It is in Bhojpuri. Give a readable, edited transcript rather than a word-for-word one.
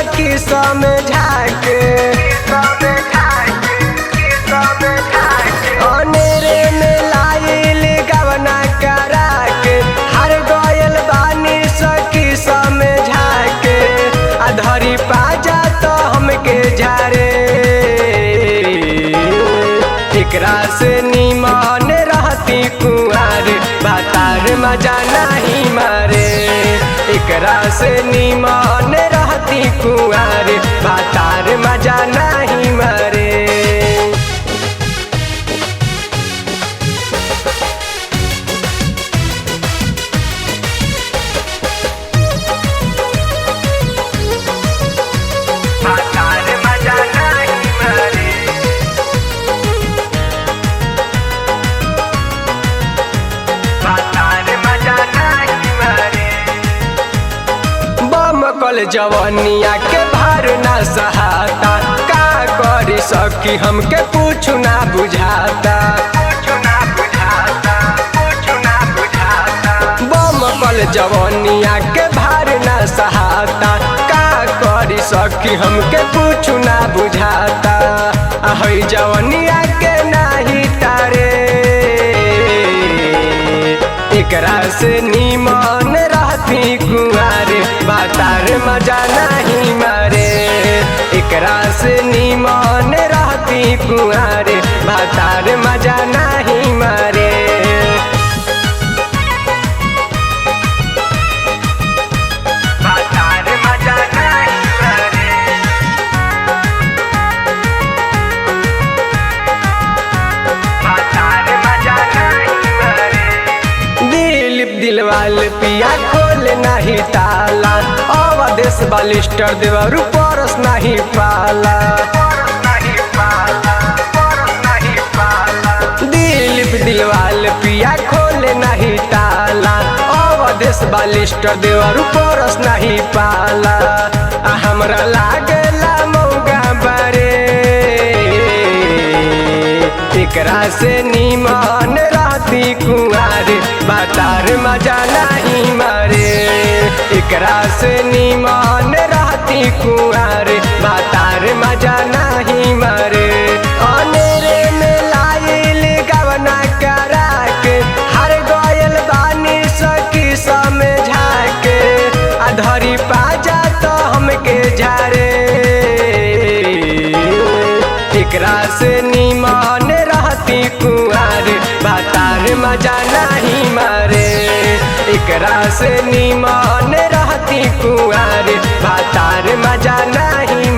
सखी समझा के अनेरे में लाइल गवना करा के हर गयल बानी सखी समझा के अधरी पाजा तो हमके झारे एकरा से निमन रहती कुंवर भातार मजा नहीं मारे एकरा से निमन रहती कुंवर भातार मजा नहीं मारे। कल जवनिया के भार ना सहाता का करी सकी हमके कुछ ना बुझाता बम कल जवनिया के भार ना सहाता का करी सकी हमके कुछ ना बुझाता हई जवनिया के नाही तारे एकरा से निमन रहती कुंवर भातार मजा नहीं मारे एकरा से निमन रहती कुंवर भातार मजा नहीं मारे। दिलवाल पिया खोल नहीं ताला अवदेश बालिस्टर देवर परस नहीं पाला दिलवाल पिया खोल नहीं ताला अवदेश बालिस्टर देवर परस नहीं पाला हमरा लागला मौगा बारे एकरा से निमन रहती कुंवर भातार मजा नहीं मारे एकरा से निमन रहती कुंवर भातार मजा नहीं मारे अनेरे में लाइल गवना करा के हर गयल बानी सखी समझा के अधरी पाजा तो हमके झारे एकरा से निमन रहती कुंवर भातार मजा नहीं मारे एकरा से निमन रहती कुंवर भातार मजा नहीं